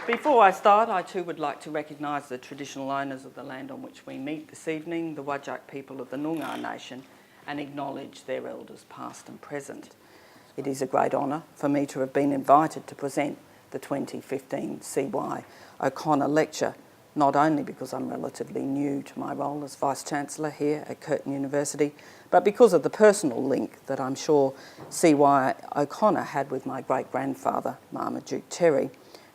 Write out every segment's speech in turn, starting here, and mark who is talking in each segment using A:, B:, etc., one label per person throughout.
A: Before I start, I too would like to recognise the traditional owners of the land on which we meet this evening, the Whadjuk people of the Noongar Nation, and acknowledge their elders past and present. It is a great honour for me to have been invited to present the 2015 C.Y. OConnor Lecture, not only because I'm relatively new to my role as Vice-Chancellor here at Curtin University, but because of the personal link that I'm sure C.Y. OConnor had with my great-grandfather, Marmaduke Terry,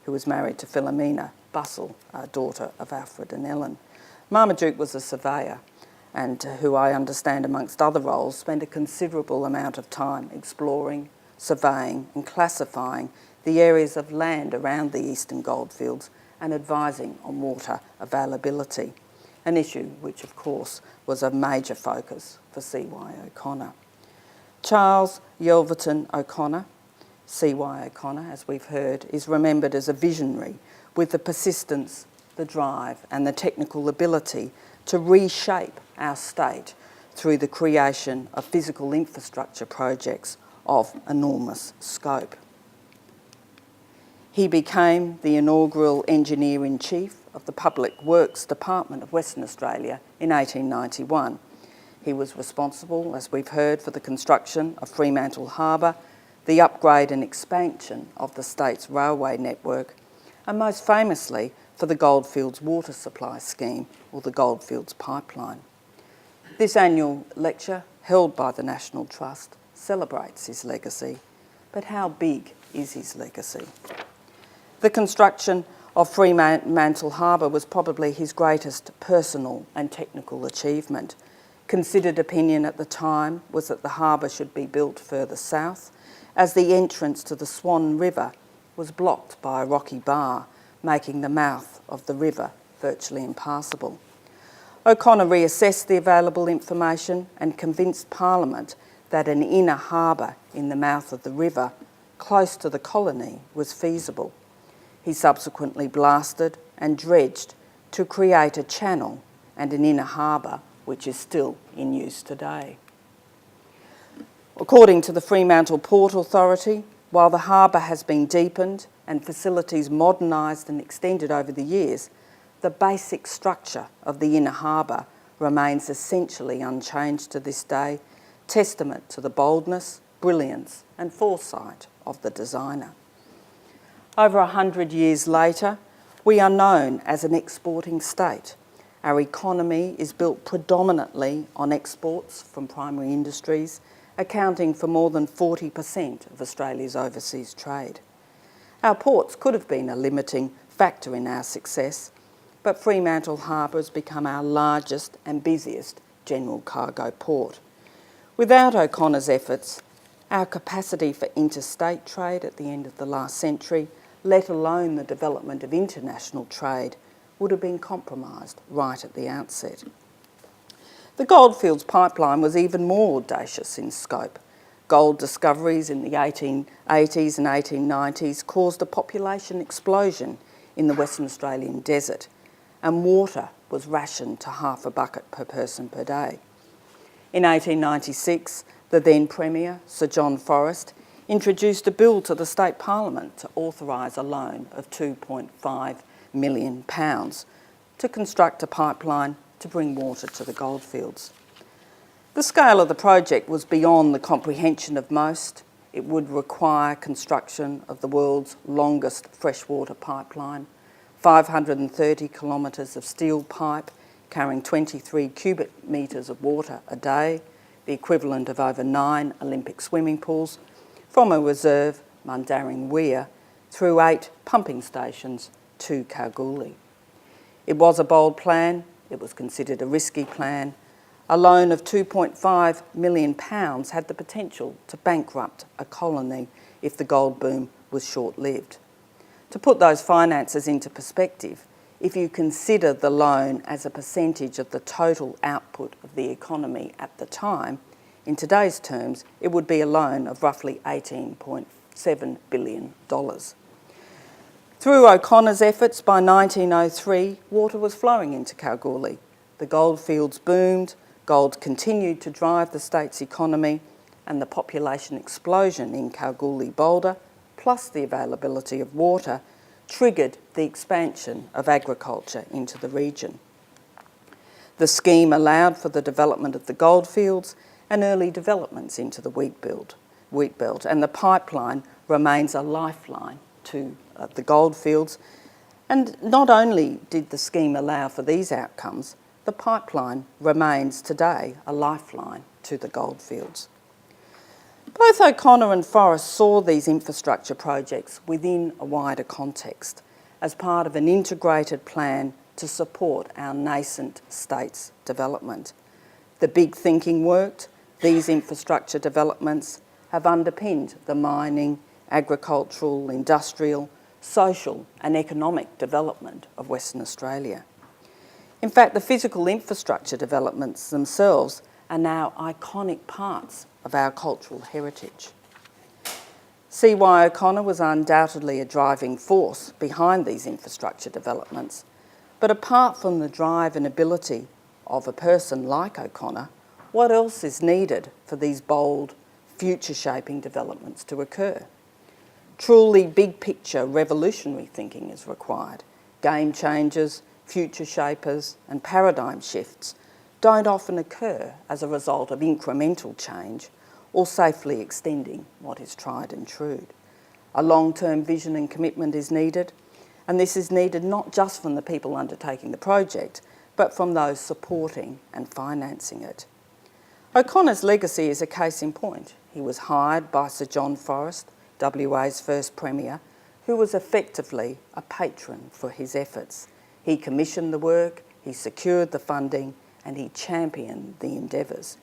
A: who was married to Philomena Bussell, daughter of Alfred and Ellen. Marmaduke was a surveyor and who I understand, amongst other roles, spent a considerable amount of time exploring, surveying and classifying the areas of land around the eastern goldfields and advising on water availability, an issue which, of course, was a major focus for C.Y. OConnor. Charles Yelverton OConnor, C.Y. OConnor, as we've heard, is remembered as a visionary with the persistence, the drive and the technical ability to reshape our state through the creation of physical infrastructure projects of enormous scope. He became the inaugural Engineer-in-Chief of the Public Works Department of Western Australia in 1891. He was responsible, as we've heard, for the construction of Fremantle Harbour, the upgrade and expansion of the state's railway network, and most famously for the Goldfields water supply scheme, or the Goldfields Pipeline. This annual lecture, held by the National Trust, celebrates his legacy, but how big is his legacy? The construction of Fremantle Harbour was probably his greatest personal and technical achievement. Considered opinion at the time was that the harbour should be built further south, as the entrance to the Swan River was blocked by a rocky bar, making the mouth of the river virtually impassable. OConnor reassessed the available information and convinced Parliament that an inner harbour in the mouth of the river, close to the colony, was feasible. He subsequently blasted and dredged to create a channel and an inner harbour which is still in use today. According to the Fremantle Port Authority, while the harbour has been deepened and facilities modernised and extended over the years, the basic structure of the inner harbour remains essentially unchanged to this day, testament to the boldness, brilliance and foresight of the designer. Over 100 years later, we are known as an exporting state. Our economy is built predominantly on exports from primary industries, accounting for more than 40% of Australia's overseas trade. Our ports could have been a limiting factor in our success, but Fremantle Harbour has become our largest and busiest general cargo port. Without OConnor's efforts, our capacity for interstate trade at the end of the last century, let alone the development of international trade, would have been compromised right at the outset. The Goldfields Pipeline was even more audacious in scope. Gold discoveries in the 1880s and 1890s caused a population explosion in the Western Australian desert, and water was rationed to half a bucket per person per day. In 1896, the then Premier, Sir John Forrest, introduced a bill to the State Parliament to authorise a loan of £2.5 million to construct a pipeline to bring water to the goldfields. The scale of the project was beyond the comprehension of most. It would require construction of the world's longest freshwater pipeline, 530 kilometres of steel pipe carrying 23 cubic metres of water a day, the equivalent of over 9 Olympic swimming pools, from a reserve, Mundaring Weir, through 8 pumping stations to Kalgoorlie. It was a bold plan. It was considered a risky plan. A loan of £2.5 million had the potential to bankrupt a colony if the gold boom was short-lived. To put those finances into perspective, if you consider the loan as a percentage of the total output of the economy at the time, in today's terms, it would be a loan of roughly $18.7 billion. Through OConnor's efforts, by 1903, water was flowing into Kalgoorlie. The goldfields boomed, gold continued to drive the state's economy, and the population explosion in Kalgoorlie-Boulder, plus the availability of water, triggered the expansion of agriculture into the region. The scheme allowed for the development of the goldfields and early developments into the wheat belt, and the pipeline remains a lifeline to the goldfields. And not only did the scheme allow for these outcomes, the pipeline remains today a lifeline to the goldfields. Both OConnor and Forrest saw these infrastructure projects within a wider context as part of an integrated plan to support our nascent state's development. The big thinking worked. These infrastructure developments have underpinned the mining, agricultural, industrial, social and economic development of Western Australia. In fact, the physical infrastructure developments themselves are now iconic parts of our cultural heritage. C.Y. O'Connor was undoubtedly a driving force behind these infrastructure developments, but apart from the drive and ability of a person like O'Connor, what else is needed for these bold, future-shaping developments to occur? Truly big picture revolutionary thinking is required. Game changers, future shapers and paradigm shifts don't often occur as a result of incremental change or safely extending what is tried and true. A long-term vision and commitment is needed, and this is needed not just from the people undertaking the project, but from those supporting and financing it. O'Connor's legacy is a case in point. He was hired by Sir John Forrest, WA's first Premier, who was effectively a patron for his efforts. He commissioned the work, he secured the funding, and he championed the endeavours.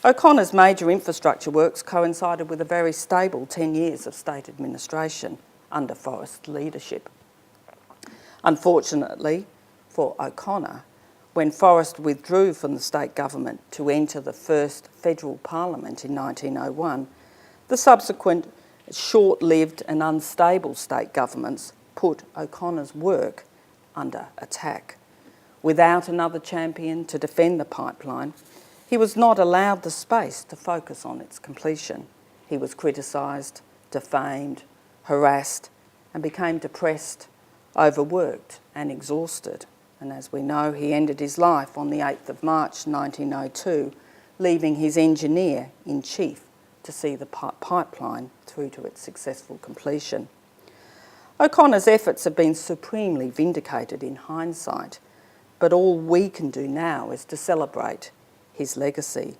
A: O'Connor's major infrastructure works coincided with a very stable 10 years of state administration under Forrest's leadership. Unfortunately for O'Connor, when Forrest withdrew from the state government to enter the first federal parliament in 1901, the subsequent short-lived and unstable state governments put O'Connor's work under attack. Without another champion to defend the pipeline, he was not allowed the space to focus on its completion. He was criticised, defamed, harassed, and became depressed, overworked and exhausted. And as we know, he ended his life on the 8th of March 1902, leaving his engineer-in-chief to see the pipeline through to its successful completion. O'Connor's efforts have been supremely vindicated in hindsight, but all we can do now is to celebrate his legacy.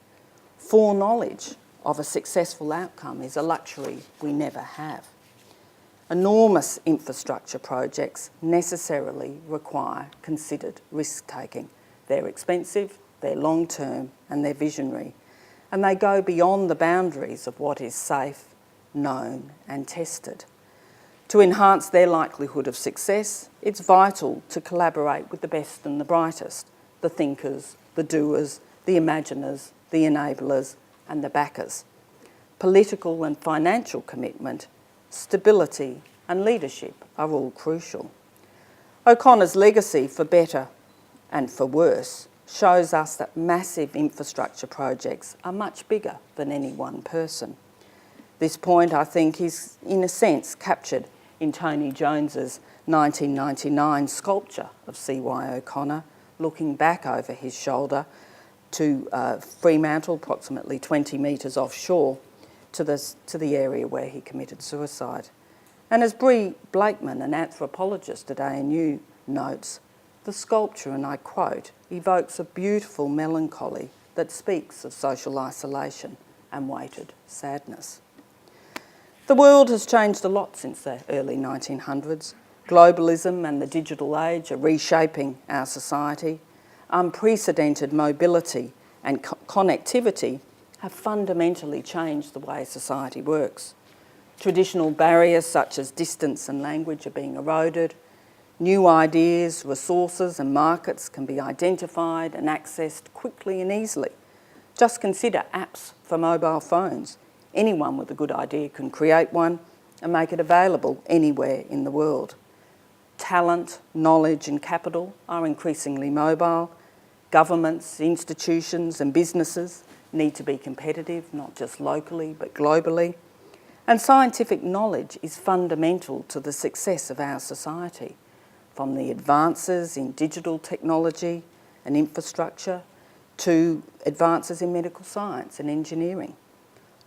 A: Foreknowledge of a successful outcome is a luxury we never have. Enormous infrastructure projects necessarily require considered risk-taking. They're expensive, they're long-term, and they're visionary, and they go beyond the boundaries of what is safe, known, and tested. To enhance their likelihood of success, it's vital to collaborate with the best and the brightest, the thinkers, the doers, the imaginers, the enablers, and the backers. Political and financial commitment, stability and leadership are all crucial. O'Connor's legacy, for better and for worse, shows us that massive infrastructure projects are much bigger than any one person. This point, I think, is in a sense captured in Tony Jones's 1999 sculpture of C.Y. O'Connor, looking back over his shoulder to Fremantle, approximately 20 metres offshore, to the area where he committed suicide. And as Bree Blakeman, an anthropologist at ANU, notes, the sculpture, and I quote, evokes a beautiful melancholy that speaks of social isolation and weighted sadness. The world has changed a lot since the early 1900s. Globalism and the digital age are reshaping our society. Unprecedented mobility and connectivity have fundamentally changed the way society works. Traditional barriers such as distance and language are being eroded. New ideas, resources and markets can be identified and accessed quickly and easily. Just consider apps for mobile phones. Anyone with a good idea can create one and make it available anywhere in the world. Talent, knowledge and capital are increasingly mobile. Governments, institutions and businesses need to be competitive, not just locally but globally. And scientific knowledge is fundamental to the success of our society, from the advances in digital technology and infrastructure to advances in medical science and engineering.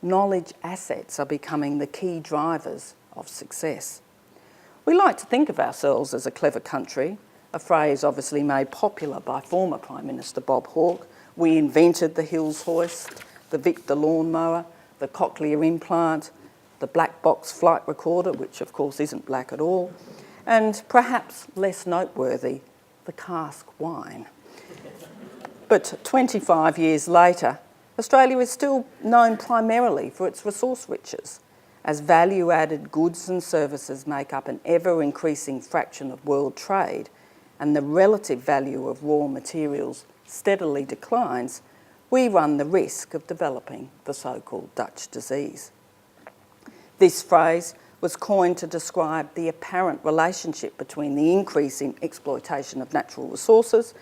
A: Knowledge assets are becoming the key drivers of success. We like to think of ourselves as a clever country, a phrase obviously made popular by former Prime Minister Bob Hawke. We invented the Hills hoist, the Victor lawnmower, the cochlear implant, the black box flight recorder, which of course isn't black at all, and perhaps less noteworthy, the cask wine. But 25 years later, Australia is still known primarily for its resource riches, as value-added goods and services make up an ever-increasing fraction of world trade and the relative value of raw materials steadily declines. We run the risk of developing the so-called Dutch disease. This phrase was coined to describe the apparent relationship between the increase in exploitation of natural resources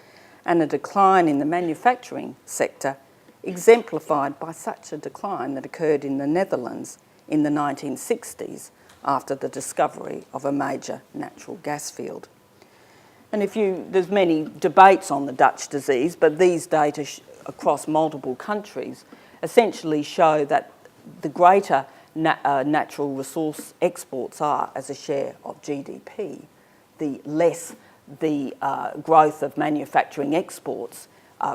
A: and a decline in the manufacturing sector, exemplified by such a decline that occurred in the Netherlands in the 1960s after the discovery of a major natural gas field. And there's many debates on the Dutch disease, but these data across multiple countries essentially show that the greater natural resource exports are as a share of GDP, the less the growth of manufacturing exports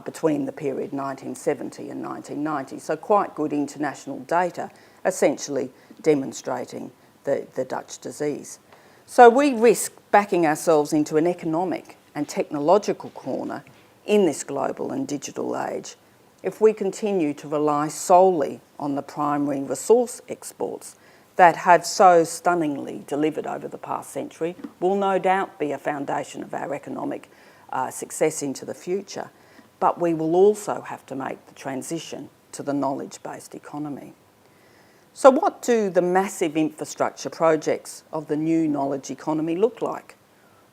A: between the period 1970 and 1990. So quite good international data essentially demonstrating the Dutch disease. So we risk backing ourselves into an economic and technological corner in this global and digital age if we continue to rely solely on the primary resource exports that have so stunningly delivered over the past century, will no doubt be a foundation of our economic success into the future, but we will also have to make the transition to the knowledge-based economy. So what do the massive infrastructure projects of the new knowledge economy look like?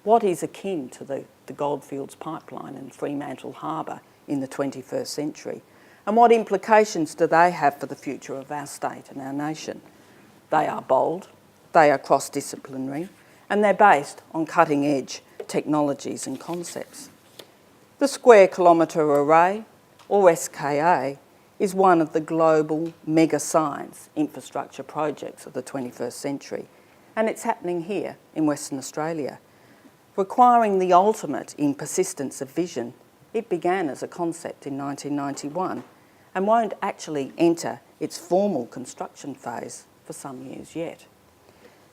A: What is akin to the Goldfields Pipeline and Fremantle Harbour in the 21st century? And what implications do they have for the future of our state and our nation? They are bold, they are cross-disciplinary, and they're based on cutting-edge technologies and concepts. The Square Kilometre Array, or SKA, is one of the global mega science infrastructure projects of the 21st century, and it's happening here in Western Australia. Requiring the ultimate in persistence of vision, it began as a concept in 1991 and won't actually enter its formal construction phase for some years yet.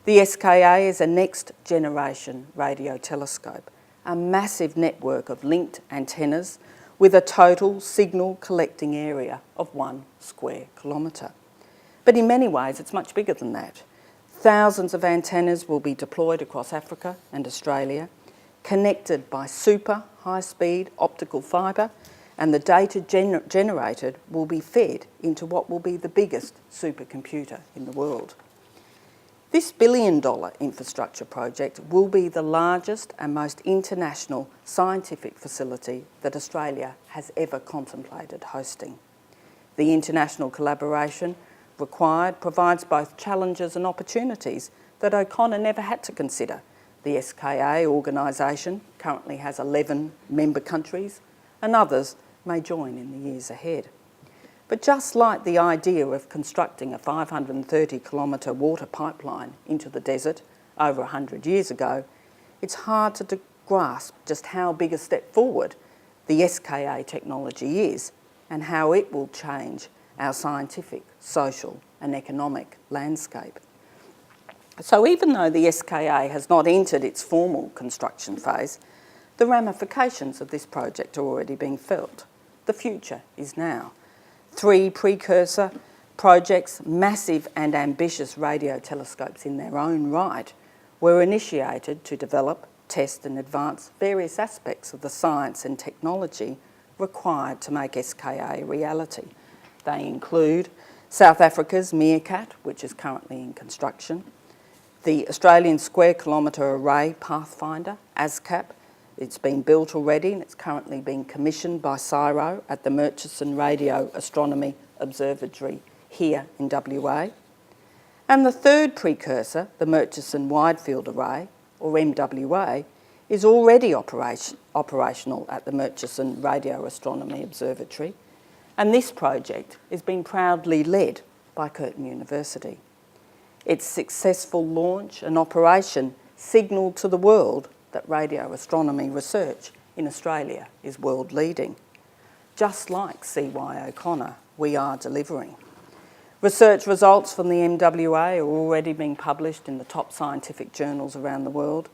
A: The SKA is a next-generation radio telescope, a massive network of linked antennas with a total signal collecting area of 1 square kilometre. But in many ways, it's much bigger than that. Thousands of antennas will be deployed across Africa and Australia, connected by super high-speed optical fibre, and the data generated will be fed into what will be the biggest supercomputer in the world. This billion-dollar infrastructure project will be the largest and most international scientific facility that Australia has ever contemplated hosting. The international collaboration required provides both challenges and opportunities that OConnor never had to consider. The SKA organisation currently has 11 member countries, and others may join in the years ahead. But just like the idea of constructing a 530-kilometre water pipeline into the desert over 100 years ago, it's hard to grasp just how big a step forward the SKA technology is and how it will change our scientific, social and economic landscape. So even though the SKA has not entered its formal construction phase, the ramifications of this project are already being felt. The future is now. 3 precursor projects, massive and ambitious radio telescopes in their own right, were initiated to develop, test and advance various aspects of the science and technology required to make SKA a reality. They include South Africa's Meerkat, which is currently in construction, the Australian Square Kilometre Array Pathfinder, ASCAP. It's been built already and it's currently being commissioned by CSIRO at the Murchison Radio Astronomy Observatory here in WA. And the third precursor, the Murchison Wide Field Array, or MWA, is already operational at the Murchison Radio Astronomy Observatory, and this project is being proudly led by Curtin University. Its successful launch and operation signalled to the world that radio astronomy research in Australia is world leading. Just like CY O'Connor, we are delivering. Research results from the MWA are already being published in the top scientific journals around the world.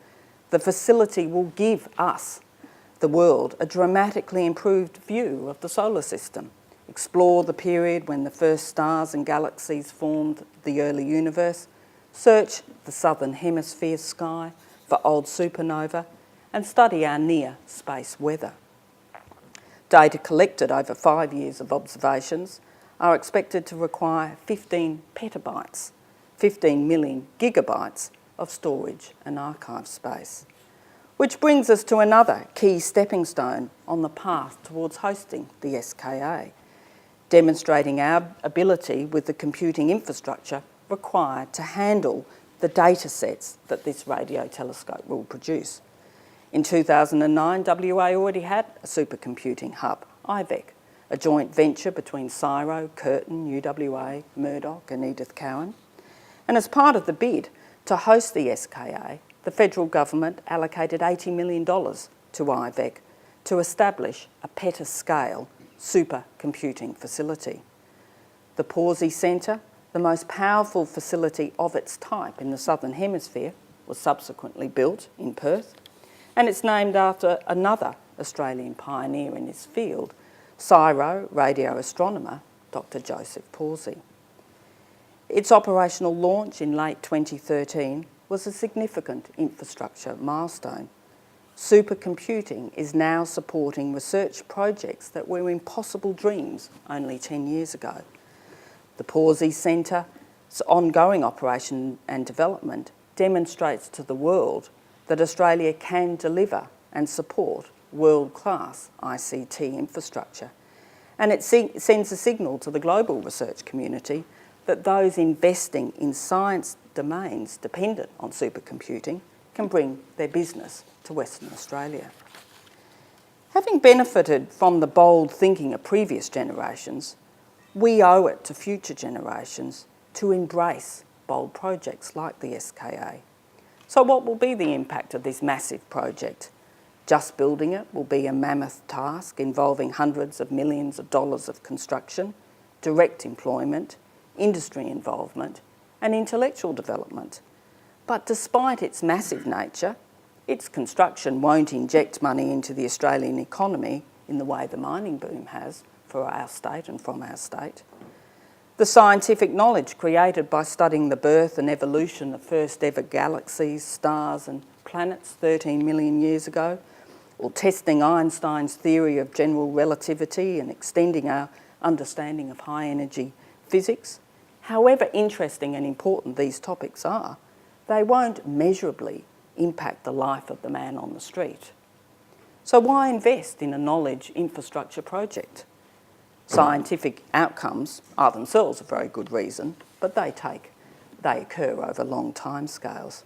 A: The facility will give us, the world, a dramatically improved view of the solar system, explore the period when the first stars and galaxies formed the early universe, search the southern hemisphere sky for old supernova, and study our near space weather. Data collected over 5 years of observations are expected to require 15 petabytes, 15 million gigabytes of storage and archive space. Which brings us to another key stepping stone on the path towards hosting the SKA, demonstrating our ability with the computing infrastructure required to handle the data sets that this radio telescope will produce. In 2009, WA already had a supercomputing hub, IVEC, a joint venture between CSIRO, Curtin, UWA, Murdoch and Edith Cowan. And as part of the bid to host the SKA, the federal government allocated $80 million to IVEC to establish a peta-scale supercomputing facility. The Pawsey Centre, the most powerful facility of its type in the Southern Hemisphere, was subsequently built in Perth, and it's named after another Australian pioneer in this field, CSIRO radio astronomer Dr. Joseph Pawsey. Its operational launch in late 2013 was a significant infrastructure milestone. Supercomputing is now supporting research projects that were impossible dreams only 10 years ago. The Pawsey Centre's ongoing operation and development demonstrates to the world that Australia can deliver and support world-class ICT infrastructure. And it sends a signal to the global research community that those investing in science domains dependent on supercomputing can bring their business to Western Australia. Having benefited from the bold thinking of previous generations, we owe it to future generations to embrace bold projects like the SKA. So what will be the impact of this massive project? Just building it will be a mammoth task involving hundreds of millions of dollars of construction, direct employment, industry involvement, and intellectual development. But despite its massive nature, its construction won't inject money into the Australian economy in the way the mining boom has for our state and from our state. The scientific knowledge created by studying the birth and evolution of first ever galaxies, stars and planets 13 million years ago, or testing Einstein's theory of general relativity and extending our understanding of high energy physics, however interesting and important these topics are, they won't measurably impact the life of the man on the street. So why invest in a knowledge infrastructure project? Scientific outcomes are themselves a very good reason, but they occur over long timescales.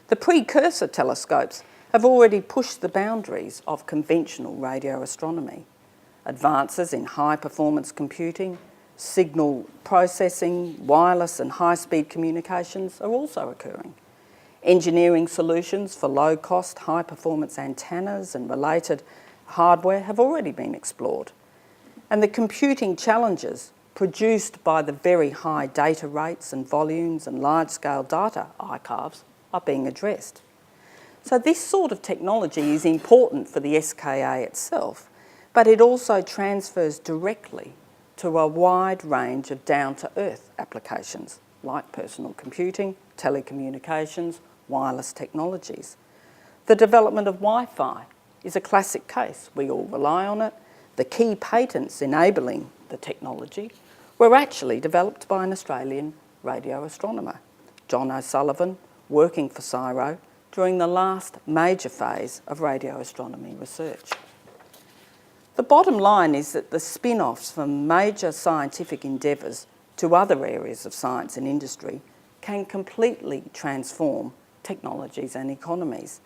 A: The precursor telescopes have already pushed the boundaries of conventional radio astronomy. Advances in high-performance computing, signal processing, wireless and high-speed communications are also occurring. Engineering solutions for low-cost, high-performance antennas and related hardware have already been explored. And the computing challenges produced by the very high data rates and volumes and large-scale data archives are being addressed. So this sort of technology is important for the SKA itself, but it also transfers directly to a wide range of down-to-earth applications like personal computing, telecommunications, wireless technologies. The development of Wi-Fi is a classic case. We all rely on it. The key patents enabling the technology were actually developed by an Australian radio astronomer, John O'Sullivan, working for CSIRO during the last major phase of radio astronomy research. The bottom line is that the spin-offs from major scientific endeavours to other areas of science and industry can completely transform technologies and economies.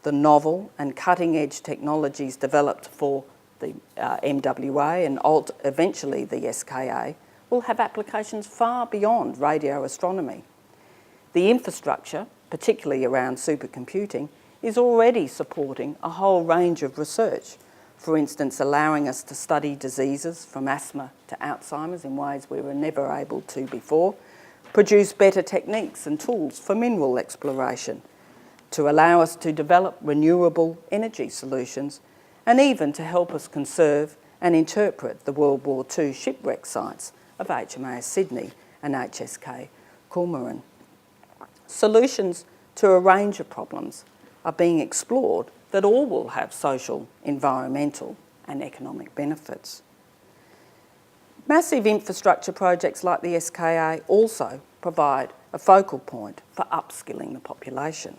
A: The novel and cutting-edge technologies developed for the MWA and eventually the SKA will have applications far beyond radio astronomy. The infrastructure, particularly around supercomputing, is already supporting a whole range of research. For instance, allowing us to study diseases from asthma to Alzheimer's in ways we were never able to before, produce better techniques and tools for mineral exploration, to allow us to develop renewable energy solutions, and even to help us conserve and interpret the World War II shipwreck sites of HMAS Sydney and HSK Cormoran. Solutions to a range of problems are being explored that all will have social, environmental and economic benefits. Massive infrastructure projects like the SKA also provide a focal point for upskilling the population.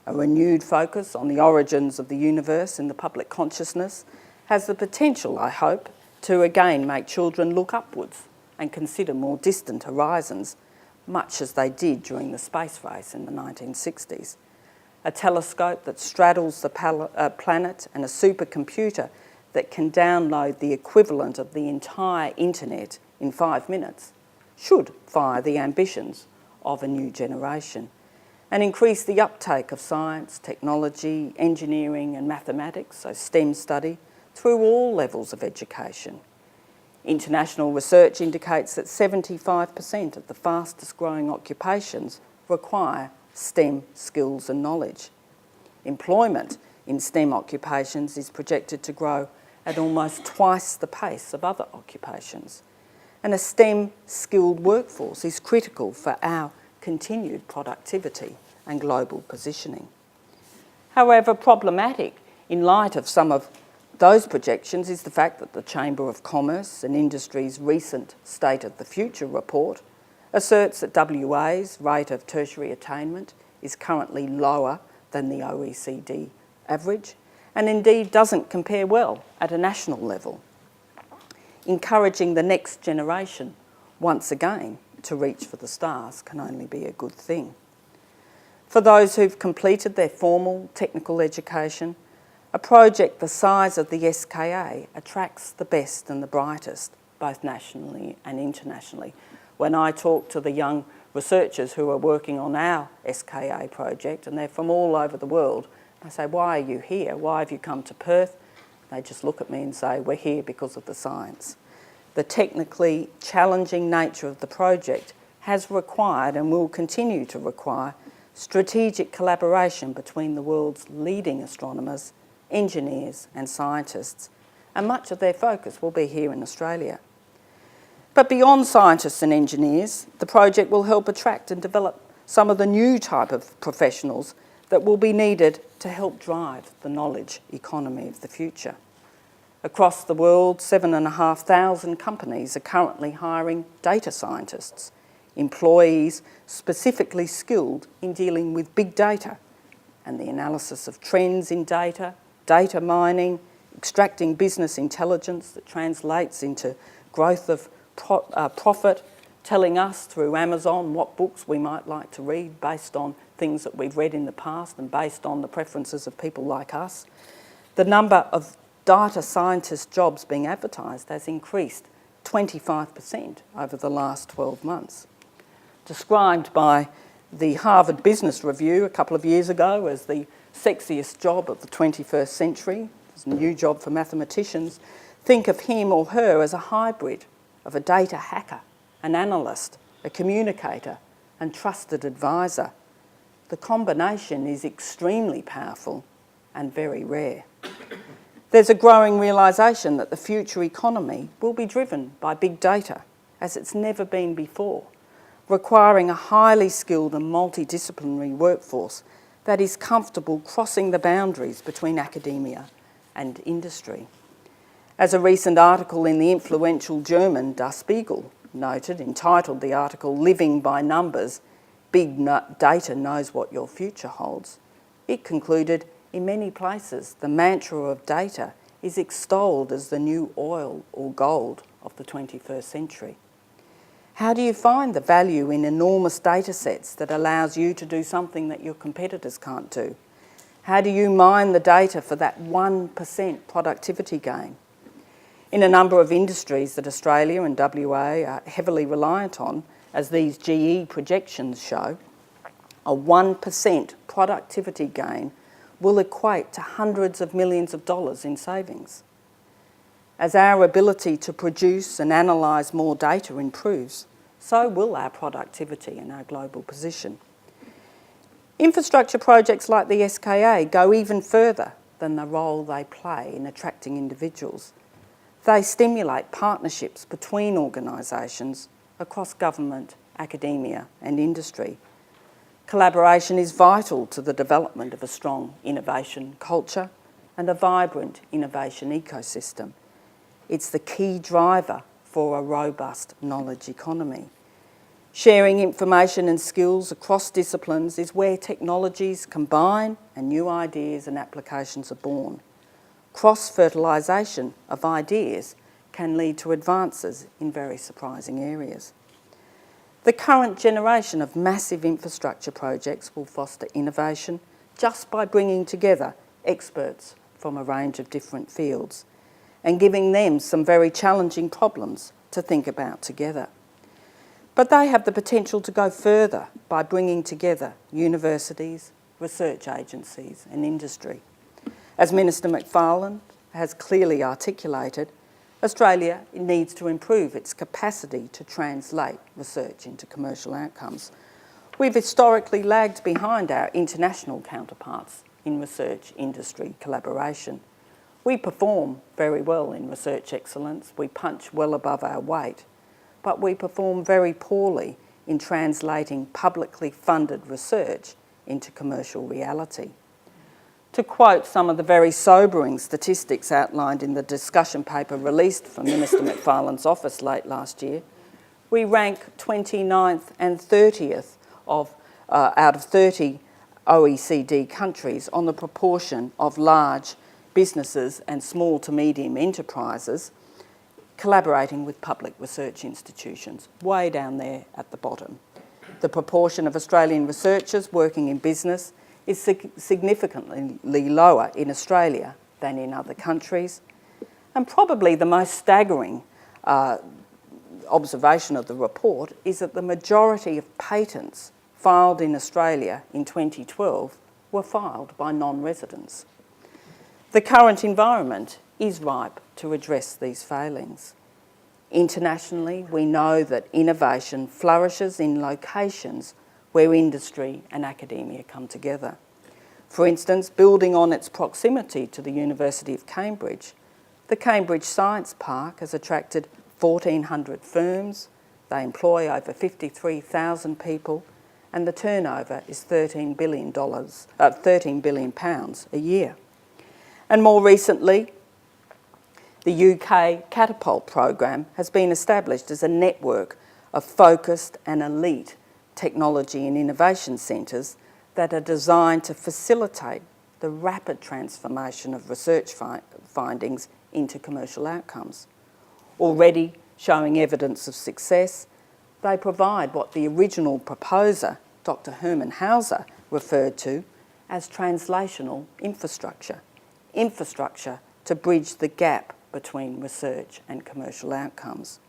A: A renewed focus on the origins of the universe in the public consciousness has the potential, I hope, to again make children look upwards and consider more distant horizons, much as they did during the space race in the 1960s. A telescope that straddles the planet and a supercomputer that can download the equivalent of the entire internet in 5 minutes should fire the ambitions of a new generation and increase the uptake of science, technology, engineering and mathematics, so STEM study, through all levels of education. International research indicates that 75% of the fastest growing occupations require STEM skills and knowledge. Employment in STEM occupations is projected to grow at almost twice the pace of other occupations. And a STEM skilled workforce is critical for our continued productivity and global positioning. However, problematic in light of some of those projections is the fact that the Chamber of Commerce and Industry's recent State of the Future report asserts that WA's rate of tertiary attainment is currently lower than the OECD average and indeed doesn't compare well at a national level. Encouraging the next generation once again to reach for the stars can only be a good thing. For those who've completed their formal technical education, a project the size of the SKA attracts the best and the brightest, both nationally and internationally. When I talk to the young researchers who are working on our SKA project, and they're from all over the world, I say, why are you here? Why have you come to Perth? They just look at me and say, we're here because of the science. The technically challenging nature of the project has required and will continue to require strategic collaboration between the world's leading astronomers, engineers and scientists, and much of their focus will be here in Australia. But beyond scientists and engineers, the project will help attract and develop some of the new type of professionals that will be needed to help drive the knowledge economy of the future. Across the world, 7,500 companies are currently hiring data scientists, employees specifically skilled in dealing with big data and the analysis of trends in data, data mining, extracting business intelligence that translates into growth of profit, telling us through Amazon what books we might like to read based on things that we've read in the past and based on the preferences of people like us. The number of data scientist jobs being advertised has increased 25% over the last 12 months. Described by the Harvard Business Review a couple of years ago as the sexiest job of the 21st century, it's a new job for mathematicians, think of him or her as a hybrid of a data hacker, an analyst, a communicator and trusted advisor. The combination is extremely powerful and very rare. There's a growing realisation that the future economy will be driven by big data, as it's never been before, requiring a highly skilled and multidisciplinary workforce that is comfortable crossing the boundaries between academia and industry. As a recent article in the influential German Der Spiegel noted, entitled the article "Living by Numbers, Big Data Knows What Your Future Holds," it concluded, in many places, the mantra of data is extolled as the new oil or gold of the 21st century. How do you find the value in enormous data sets that allows you to do something that your competitors can't do? How do you mine the data for that 1% productivity gain? In a number of industries that Australia and WA are heavily reliant on, as these GE projections show, a 1% productivity gain will equate to hundreds of millions of dollars in savings. As our ability to produce and analyse more data improves, so will our productivity and our global position. Infrastructure projects like the SKA go even further than the role they play in attracting individuals. They stimulate partnerships between organisations across government, academia and industry. Collaboration is vital to the development of a strong innovation culture and a vibrant innovation ecosystem. It's the key driver for a robust knowledge economy. Sharing information and skills across disciplines is where technologies combine and new ideas and applications are born. Cross-fertilisation of ideas can lead to advances in very surprising areas. The current generation of massive infrastructure projects will foster innovation just by bringing together experts from a range of different fields and giving them some very challenging problems to think about together. But they have the potential to go further by bringing together universities, research agencies and industry. As Minister McFarlane has clearly articulated, Australia needs to improve its capacity to translate research into commercial outcomes. We've historically lagged behind our international counterparts in research industry collaboration. We perform very well in research excellence, we punch well above our weight, but we perform very poorly in translating publicly funded research into commercial reality. To quote some of the very sobering statistics outlined in the discussion paper released from Minister McFarlane's office late last year, we rank 29th and 30th out of 30 OECD countries on the proportion of large businesses and small to medium enterprises collaborating with public research institutions, way down there at the bottom. The proportion of Australian researchers working in business is significantly lower in Australia than in other countries. And probably the most staggering observation of the report is that the majority of patents filed in Australia in 2012 were filed by non-residents. The current environment is ripe to address these failings. Internationally, we know that innovation flourishes in locations where industry and academia come together. For instance, building on its proximity to the University of Cambridge, the Cambridge Science Park has attracted 1,400 firms, they employ over 53,000 people, and the turnover is £13 billion a year. And more recently, the UK Catapult program has been established as a network of focused and elite technology and innovation centres that are designed to facilitate the rapid transformation of research findings into commercial outcomes. Already showing evidence of success, they provide what the original proposer, Dr. Herman Hauser, referred to as translational infrastructure to bridge the gap between research and commercial outcomes.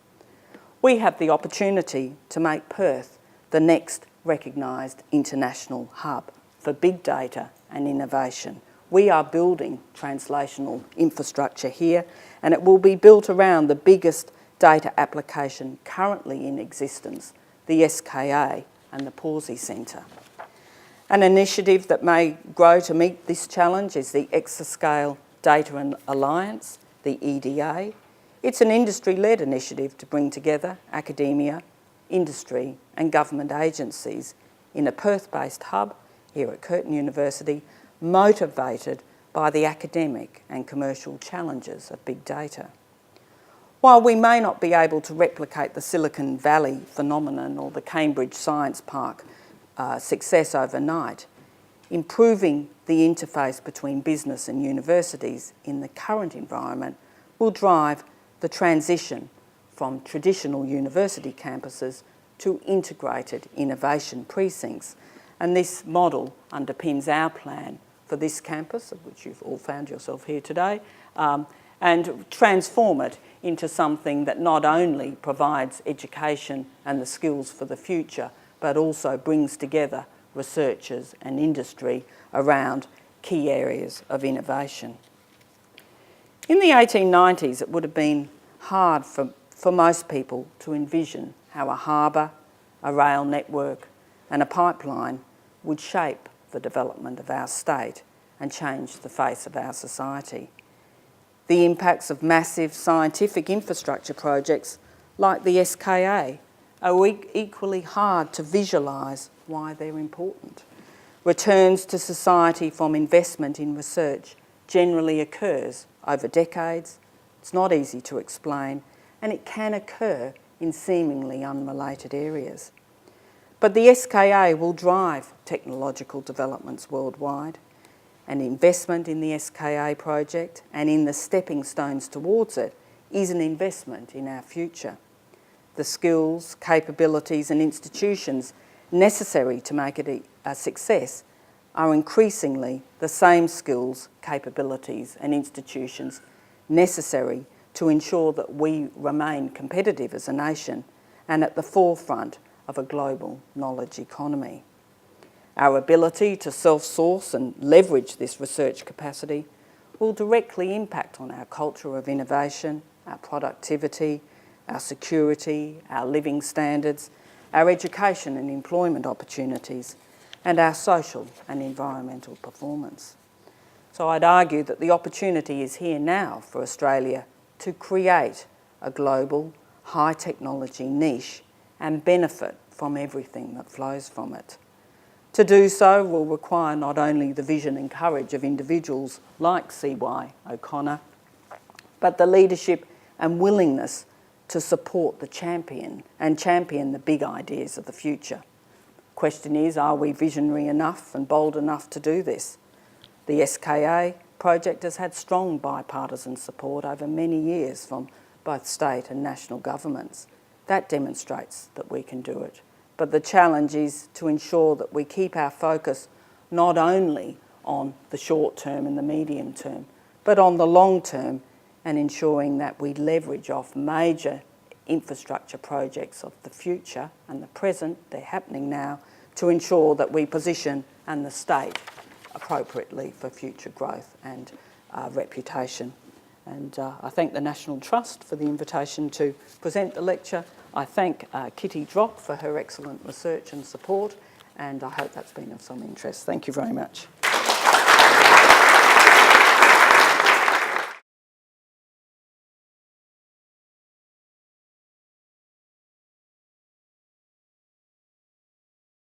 A: We have the opportunity to make Perth the next recognised international hub for big data and innovation. We are building translational infrastructure here, and it will be built around the biggest data application currently in existence, the SKA and the Pawsey Centre. An initiative that may grow to meet this challenge is the Exascale Data and Alliance, the EDA. It's an industry-led initiative to bring together academia, industry and government agencies in a Perth-based hub here at Curtin University, motivated by the academic and commercial challenges of big data. While we may not be able to replicate the Silicon Valley phenomenon or the Cambridge Science Park success overnight, improving the interface between business and universities in the current environment will drive the transition from traditional university campuses to integrated innovation precincts. And this model underpins our plan for this campus, of which you've all found yourself here today, and transform it into something that not only provides education and the skills for the future, but also brings together researchers and industry around key areas of innovation. In the 1890s, it would have been hard for most people to envision how a harbour, a rail network and a pipeline would shape the development of our state and change the face of our society. The impacts of massive scientific infrastructure projects like the SKA are equally hard to visualise why they're important. Returns to society from investment in research generally occurs over decades. It's not easy to explain, and it can occur in seemingly unrelated areas. But the SKA will drive technological developments worldwide, and investment in the SKA project and in the stepping stones towards it is an investment in our future. The skills, capabilities and institutions necessary to make it a success are increasingly the same skills, capabilities and institutions necessary to ensure that we remain competitive as a nation and at the forefront of a global knowledge economy. Our ability to self-source and leverage this research capacity will directly impact on our culture of innovation, our productivity, our security, our living standards, our education and employment opportunities, and our social and environmental performance. So I'd argue that the opportunity is here now for Australia to create a global, high-technology niche and benefit from everything that flows from it. To do so will require not only the vision and courage of individuals like CY OConnor, but the leadership and willingness to support the champion the big ideas of the future. The question is, are we visionary enough and bold enough to do this? The SKA project has had strong bipartisan support over many years from both state and national governments. That demonstrates that we can do it. But the challenge is to ensure that we keep our focus not only on the short term and the medium term, but on the long term, and ensuring that we leverage off major infrastructure projects of the future and the present, they're happening now, to ensure that we position and the state appropriately for future growth and reputation. And I thank the National Trust for the invitation to present the lecture. I thank Kitty Drock for her excellent research and support, and I hope that's been of some interest. Thank you very much.